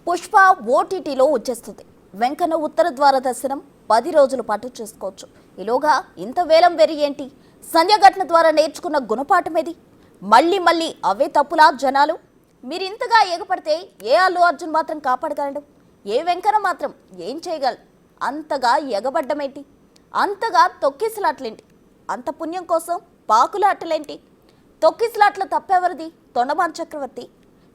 పుష్ప ఓటీటీలో వచ్చేస్తుంది. వెంకన్న ఉత్తర ద్వార దర్శనం 10 రోజుల పాటు చేసుకోవచ్చు. ఈలోగా ఇంత వేలం వెరి ఏంటి? సంధ్య ఘటన ద్వారా నేర్చుకున్న గుణపాఠమేది? మళ్ళీ అవే తప్పులా జనాలు? మీరు ఇంతగా ఎగపడితే ఏ అల్లు అర్జున్ మాత్రం కాపాడగలడు? ఏ వెంకన్న మాత్రం ఏం చేయగలడు? అంతగా ఎగబడ్డమేంటి? అంతగా తొక్కిసలాట్లేంటి? అంత పుణ్యం కోసం పాకులాటలేంటి? తొక్కిసలాట్ల తప్పెవరిది? తొండమాన్ చక్రవర్తి.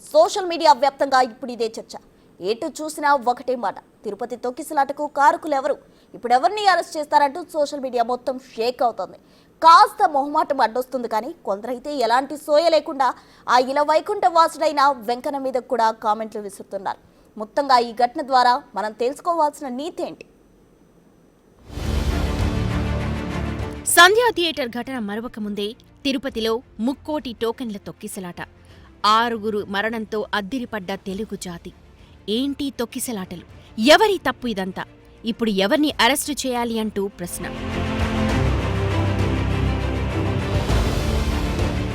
సోషల్ మీడియా వ్యాప్తంగా ఇప్పుడు ఇదే చర్చ. ఎటు చూసినా ఒకటే మాట, తిరుపతి తొక్కిసలాటకు కారకులు ఎవరు, ఇప్పుడు ఎవరిని అరెస్ట్ చేస్తారంటూ సోషల్ మీడియా మొత్తం షేక్ అవుతుంది. కాస్త మొహమాటం అడ్డొస్తుంది, కానీ కొందరైతే ఎలాంటి సోయ లేకుండా ఆ ఇలా వైకుంఠ వాసుడైన వెంకన్న మీద కూడా కామెంట్లు విసురుతున్నారు. మొత్తంగా ఈ ఘటన ద్వారా మనం తెలుసుకోవాల్సిన నీతి ఏంటి? సంధ్యా థియేటర్ ఘటన మరవక ముందే తిరుపతిలో ముక్కోటి టోకెన్ల తొక్కిసలాట. 6 మరణంతో అద్దిరిపడ్డ తెలుగు జాతి. ఏంటి తొక్కిసలాటలు? ఎవరి తప్పు ఇదంతా? ఇప్పుడు ఎవరిని అరెస్టు చేయాలి అంటూ ప్రశ్న.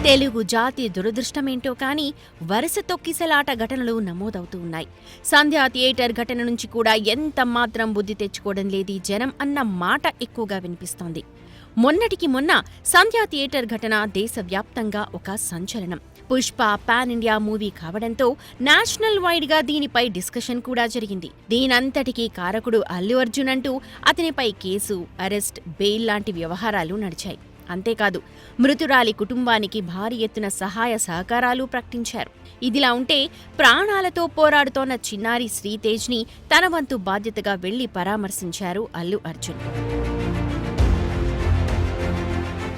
తెలుగు జాతి దురదృష్టమేంటో కానీ వరుస తొక్కిసలాట ఘటనలు నమోదవుతూ ఉన్నాయి. సంధ్యా థియేటర్ ఘటన నుంచి కూడా ఎంత మాత్రం బుద్ధి తెచ్చుకోవడం లేది జనం అన్న మాట ఎక్కువగా వినిపిస్తోంది. మొన్నటికి మొన్న సంధ్యా థియేటర్ ఘటన దేశవ్యాప్తంగా ఒక సంచలనం. పుష్ప పాన్ ఇండియా మూవీ కావడంతో నేషనల్ వైడ్ గా దీనిపై డిస్కషన్ కూడా జరిగింది. దీనంతటికీ కారకుడు అల్లు అర్జున్ అంటూ అతనిపై కేసు, అరెస్ట్, బెయిల్ లాంటి వ్యవహారాలు నడిచాయి. అంతేకాదు, మృతురాలి కుటుంబానికి భారీ ఎత్తున సహాయ సహకారాలు ప్రకటించారు. ఇదిలా ఉంటే ప్రాణాలతో పోరాడుతోన్న చిన్నారి శ్రీతేజ్ని తన వంతు బాధ్యతగా వెళ్లి పరామర్శించారు అల్లు అర్జున్.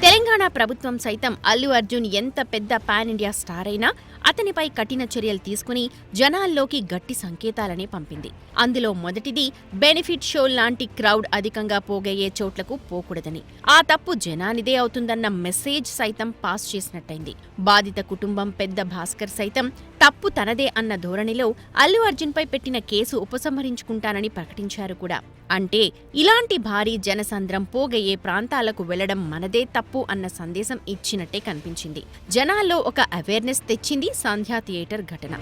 తెలంగాణ ప్రభుత్వం సైతం అల్లు అర్జున్ ఎంత పెద్ద పాన్ ఇండియా స్టార్ అయినా అతనిపై కఠిన చర్యలు తీసుకుని జనాల్లోకి గట్టి సంకేతాలనే పంపింది. అందులో మొదటిది బెనిఫిట్ షో లాంటి క్రౌడ్ అధికంగా పోగయ్యే చోట్లకు పోకూడదని, ఆ తప్పు జనానిదే అవుతుందన్న మెసేజ్ సైతం పాస్ చేసినట్టయింది. బాధిత కుటుంబం పెద్ద భాస్కర్ సైతం తప్పు తనదే అన్న ధోరణిలో అల్లు అర్జున్పై పెట్టిన కేసు ఉపసంహరించుకుంటానని ప్రకటించారు కూడా. అంటే ఇలాంటి భారీ జనసంద్రం పోగయ్యే ప్రాంతాలకు వెళ్లడం మనదే తప్పు అన్న సందేశం ఇచ్చినట్టే కనిపించింది. జనాల్లో ఒక అవేర్నెస్ తెచ్చింది సంధ్యా థియేటర్ ఘటన.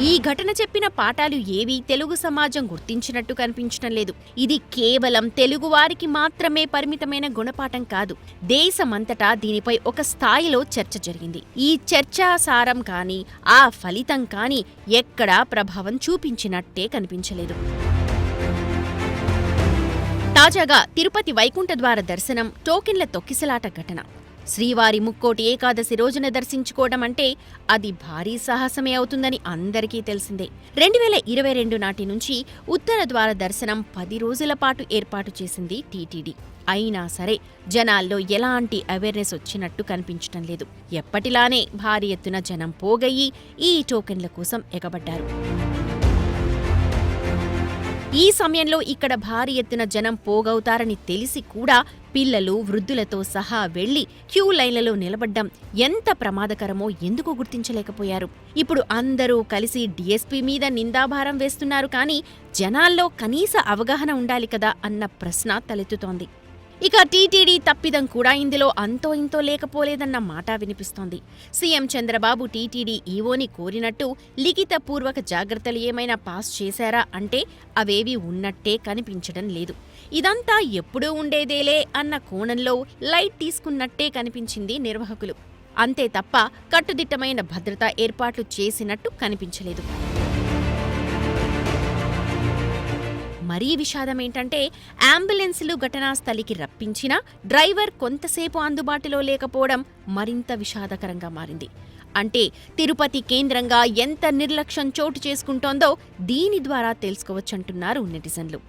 ఈ ఘటన చెప్పిన పాఠాలు ఏవీ తెలుగు సమాజం గుర్తించినట్టు కనిపించడం లేదు. ఇది కేవలం తెలుగువారికి మాత్రమే పరిమితమైన గుణపాఠం కాదు. దేశమంతటా దీనిపై ఒక స్థాయిలో చర్చ జరిగింది. ఈ చర్చా సారం కానీ ఆ ఫలితం కానీ ఎక్కడా ప్రభావం చూపించినట్టే కనిపించలేదు. తాజాగా తిరుపతి వైకుంఠ ద్వార దర్శనం, టోకెన్ల తొక్కిసలాట ఘటన. శ్రీవారి ముక్కోటి ఏకాదశి రోజున దర్శించుకోవడం అంటే అది భారీ సాహసమే అవుతుందని అందరికీ తెలిసిందే. 2022 నాటి నుంచి ఉత్తర ద్వార దర్శనం 10 రోజుల పాటు ఏర్పాటు చేసింది టీటీడీ. అయినా సరే జనాల్లో ఎలాంటి అవేర్నెస్ వచ్చినట్టు కనిపించడం లేదు. ఎప్పటిలానే భారీ ఎత్తున జనం పోగయ్యి ఈ టోకెన్ల కోసం ఎగబడ్డారు. ఈ సమయంలో ఇక్కడ భారీ ఎత్తున జనం పోగవుతారని తెలిసి కూడా పిల్లలు, వృద్ధులతో సహా వెళ్లి క్యూ లైన్లలో నిలబడ్డం ఎంత ప్రమాదకరమో ఎందుకు గుర్తించలేకపోయారు? ఇప్పుడు అందరూ కలిసి డీఎస్పీ మీద నిందాభారం వేస్తున్నారు, కానీ జనాల్లో కనీస అవగాహన ఉండాలి కదా అన్న ప్రశ్న తలెత్తుతోంది. ఇక టీటీడీ తప్పిదం కూడా ఇందులో అంతో ఇంతో లేకపోలేదన్న మాట వినిపిస్తోంది. సీఎం చంద్రబాబు టీటీడీ ఈవోని కోరినట్టు లిఖితపూర్వక జాగ్రత్తలు ఏమైనా పాస్ చేశారా అంటే అవేవీ ఉన్నట్టే కనిపించడం లేదు. ఇదంతా ఎప్పుడూ ఉండేదేలే అన్న కోణంలో లైట్ తీసుకున్నట్టే కనిపించింది నిర్వాహకులు. అంతే తప్ప కట్టుదిట్టమైన భద్రతా ఏర్పాట్లు చేసినట్టు కనిపించలేదు. మరీ విషాదమేంటంటే అంబులెన్సులు ఘటనా స్థలికి రప్పించినా డ్రైవర్ కొంతసేపు అందుబాటులో లేకపోవడం మరింత విషాదకరంగా మారింది. అంటే తిరుపతి కేంద్రంగా ఎంత నిర్లక్ష్యం చోటు చేసుకుంటోందో దీని ద్వారా తెలుసుకోవచ్చంటున్నారు నెటిజన్లు.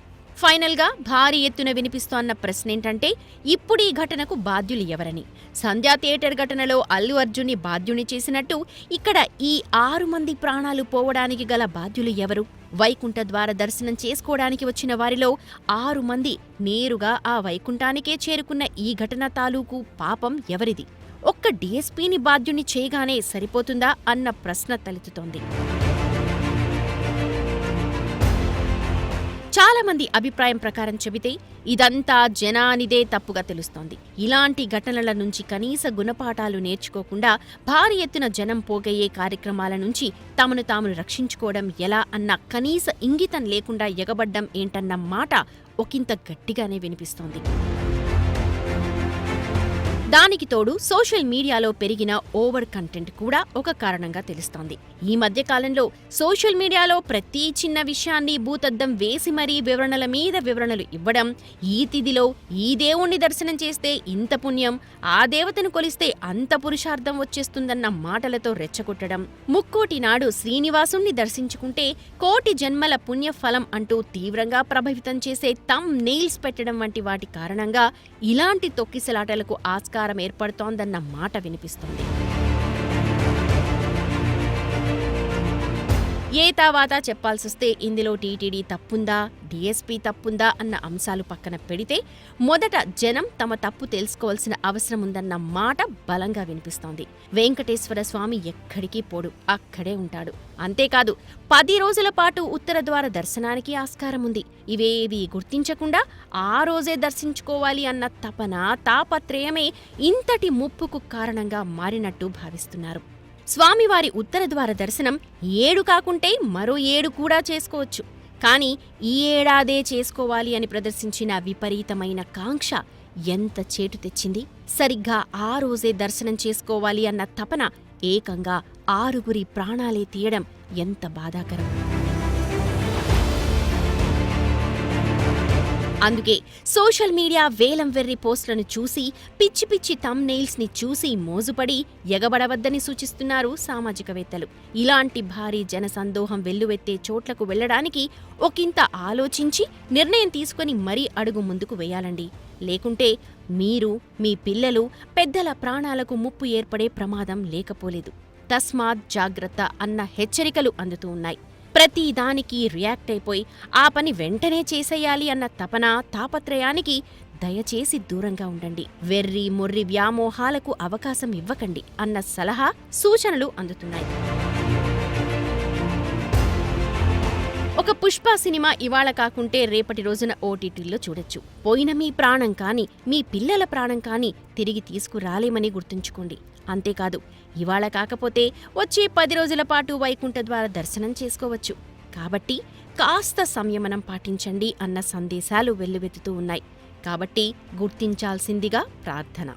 ఫైనల్గా భారీ ఎత్తున వినిపిస్తోన్న ప్రశ్నేంటంటే ఇప్పుడు ఈ ఘటనకు బాధ్యులు ఎవరని. సంధ్యా థియేటర్ ఘటనలో అల్లు అర్జున్ని బాధ్యుని చేసినట్టు ఇక్కడ ఈ 6 మంది ప్రాణాలు పోవడానికి గల బాధ్యులు ఎవరు? వైకుంఠ ద్వార దర్శనం చేసుకోవడానికి వచ్చిన వారిలో 6 మంది నేరుగా ఆ వైకుంఠానికే చేరుకున్న ఈ ఘటన తాలూకు పాపం ఎవరిది? ఒక్క డీఎస్పీని బాధ్యుని చేయగానే సరిపోతుందా అన్న ప్రశ్న తలెత్తుతోంది. చాలా మంది అభిప్రాయం ప్రకారం చెబితే ఇదంతా జనానిదే తప్పుగా తెలుస్తోంది. ఇలాంటి ఘటనల నుంచి కనీస గుణపాఠాలు నేర్చుకోకుండా భారీ ఎత్తున జనం పోగయ్యే కార్యక్రమాల నుంచి తమను తాము రక్షించుకోవడం ఎలా అన్న కనీస ఇంగితం లేకుండా ఎగబడ్డం ఏంటన్న మాట ఒకంత గట్టిగానే వినిపిస్తోంది. దానికి తోడు సోషల్ మీడియాలో పెరిగిన ఓవర్ కంటెంట్ కూడా ఒక కారణంగా తెలుస్తోంది. ఈ మధ్య కాలంలో సోషల్ మీడియాలో ప్రతి చిన్న విషయాన్ని భూతద్దం వేసి మరీ వివరణల మీద వివరణలు ఇవ్వడం, ఈ తిథిలో ఈ దేవుణ్ణి దర్శనం చేస్తే ఇంత పుణ్యం, ఆ దేవతను కొలిస్తే అంత పురుషార్థం వచ్చేస్తుందన్న మాటలతో రెచ్చగొట్టడం, ముక్కోటి నాడు శ్రీనివాసుణ్ణి దర్శించుకుంటే కోటి జన్మల పుణ్యఫలం అంటూ తీవ్రంగా ప్రభావితం చేసే థంబ్ నెయిల్స్ పెట్టడం వంటి వాటి కారణంగా ఇలాంటి తొక్కిసలాటలకు ఆస్కారం ఏర్పడుతోందన్న మాట వినిపిస్తుంది. ఏ తావాత చెప్పాల్సొస్తే ఇందులో టీటీడీ తప్పుందా, డీఎస్పీ తప్పుందా అన్న అంశాలు పక్కన పెడితే మొదట జనం తమ తప్పు తెలుసుకోవాల్సిన అవసరం ఉందన్న మాట బలంగా వినిపిస్తోంది. వెంకటేశ్వర స్వామి ఎక్కడికి పోడు, అక్కడే ఉంటాడు. అంతేకాదు 10 రోజుల పాటు ఉత్తర ద్వార దర్శనానికి ఆస్కారం ఉంది. ఇవేవీ గుర్తించకుండా ఆ రోజే దర్శించుకోవాలి అన్న తపన, తాపత్రయమే ఇంతటి ముప్పుకు కారణంగా మారినట్టు భావిస్తున్నారు. స్వామివారి ఉత్తర ద్వార దర్శనం 7 కాకుంటే మరో 7 కూడా చేసుకోవచ్చు. కానీ ఈ ఏడాదే చేసుకోవాలి అని ప్రదర్శించిన విపరీతమైన కాంక్ష ఎంత చేటు తెచ్చింది. సరిగ్గా ఆ రోజే దర్శనం చేసుకోవాలి అన్న తపన ఏకంగా 6 ప్రాణాలే తీయడం ఎంత బాధాకరం. అందుకే సోషల్ మీడియా వేలం వెర్రి పోస్టులను చూసి, పిచ్చి పిచ్చి థంబ్ నెయిల్స్ ని చూసి మోజుపడి ఎగబడవద్దని సూచిస్తున్నారు సామాజికవేత్తలు. ఇలాంటి భారీ జనసందోహం వెల్లువెత్తే చోట్లకు వెళ్లడానికి ఒకంత ఆలోచించి నిర్ణయం తీసుకుని మరీ అడుగు ముందుకు వేయాలండి. లేకుంటే మీరు, మీ పిల్లలు, పెద్దల ప్రాణాలకు ముప్పు ఏర్పడే ప్రమాదం లేకపోలేదు. తస్మాత్ జాగ్రత్త అన్న హెచ్చరికలు అందుతూ ఉన్నాయి. ప్రతి దానికి రియాక్ట్ అయిపోయి ఆ పని వెంటనే చేసేయాలి అన్న తపన, తాపత్రయానికి దయచేసి దూరంగా ఉండండి. వెర్రి మొర్రి వ్యామోహాలకు అవకాశం ఇవ్వకండి అన్న సలహా, సూచనలు అందుతున్నాయి. ఒక పుష్ప సినిమా ఇవాళ కాకుంటే రేపటి రోజున ఓటీటీల్లో చూడొచ్చు. పోయిన మీ ప్రాణం కానీ, మీ పిల్లల ప్రాణం కానీ తిరిగి తీసుకురాలేమని గుర్తుంచుకోండి. అంతేకాదు, ఇవాళ కాకపోతే వచ్చే 10 రోజుల పాటు వైకుంఠ ద్వార దర్శనం చేసుకోవచ్చు. కాబట్టి కాస్త సంయమనం పాటించండి అన్న సందేశాలు వెల్లువెత్తుతూ ఉన్నాయి. కాబట్టి గుర్తించాల్సిందిగా ప్రార్థన.